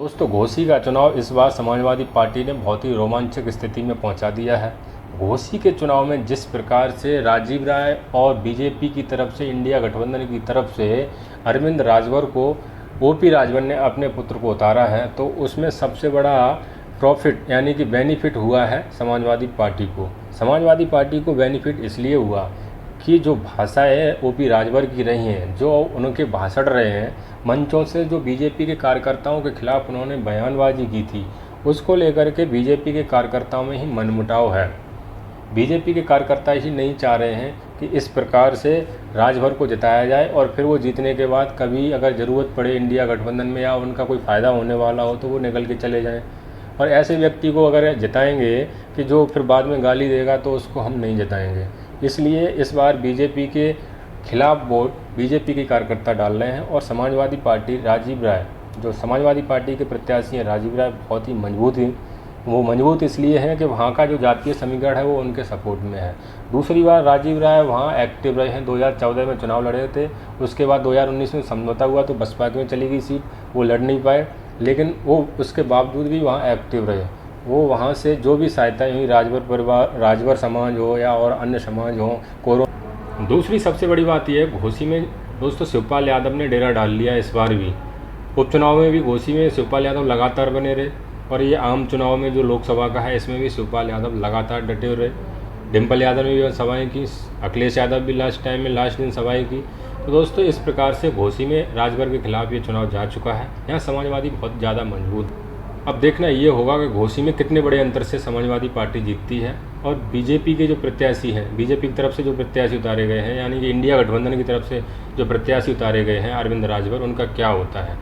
दोस्तों, घोसी का चुनाव इस बार समाजवादी पार्टी ने बहुत ही रोमांचक स्थिति में पहुंचा दिया है। घोसी के चुनाव में जिस प्रकार से राजीव राय और बीजेपी की तरफ से, इंडिया गठबंधन की तरफ से अरविंद राजभर को ओपी राजभर ने अपने पुत्र को उतारा है, तो उसमें सबसे बड़ा प्रॉफिट यानी कि बेनिफिट हुआ है समाजवादी पार्टी को। समाजवादी पार्टी को बेनिफिट इसलिए हुआ कि जो भाषाएं ओपी राजभर की रही हैं, जो उनके भाषण रहे हैं मंचों से, जो बीजेपी के कार्यकर्ताओं के खिलाफ उन्होंने बयानबाजी की थी, उसको लेकर के बीजेपी के कार्यकर्ताओं में ही मनमुटाव है। बीजेपी के कार्यकर्ता ही नहीं चाह रहे हैं कि इस प्रकार से राजभर को जिताया जाए और फिर वो जीतने के बाद कभी अगर ज़रूरत पड़े इंडिया गठबंधन में या उनका कोई फ़ायदा होने वाला हो तो वो निकल के चले जाएं। और ऐसे व्यक्ति को अगर जिताएंगे कि जो फिर बाद में गाली देगा, तो उसको हम नहीं जिताएंगे। इसलिए इस बार बीजेपी के खिलाफ वोट बीजेपी के कार्यकर्ता डाल रहे हैं। और समाजवादी पार्टी राजीव राय, जो समाजवादी पार्टी के प्रत्याशी हैं राजीव राय, बहुत ही मजबूत हैं। वो मजबूत इसलिए हैं कि वहाँ का जो जातीय समीकरण है वो उनके सपोर्ट में है। दूसरी बार राजीव राय वहाँ एक्टिव रहे हैं। 2014 में चुनाव लड़े थे, उसके बाद 2019 में समझौता हुआ तो बसपा में चली गई सीट, वो लड़ नहीं पाए, लेकिन वो उसके बावजूद भी वहाँ एक्टिव रहे। वो वहाँ से जो भी सहायताएँ हुई, राजभर परिवार, राजभर समाज हो या और अन्य समाज हो, कोरो। दूसरी सबसे बड़ी बात यह है, घोसी में दोस्तों शिवपाल यादव ने डेरा डाल लिया। इस बार भी उपचुनाव में भी घोसी में शिवपाल यादव लगातार बने रहे, और ये आम चुनाव में जो लोकसभा का है इसमें भी शिवपाल यादव लगातार डटे रहे। डिम्पल यादव ने भी सभाएँ की, अखिलेश यादव भी लास्ट दिन सभाएँ की। तो दोस्तों, इस प्रकार से घोसी में राजभर के खिलाफ ये चुनाव जा चुका है। यहाँ समाजवादी बहुत ज़्यादा मजबूत। अब देखना ये होगा कि घोसी में कितने बड़े अंतर से समाजवादी पार्टी जीतती है, और बीजेपी के जो प्रत्याशी हैं, बीजेपी की तरफ से जो प्रत्याशी उतारे गए हैं, यानी कि इंडिया गठबंधन की तरफ से जो प्रत्याशी उतारे गए हैं अरविंद राजभर, उनका क्या होता है।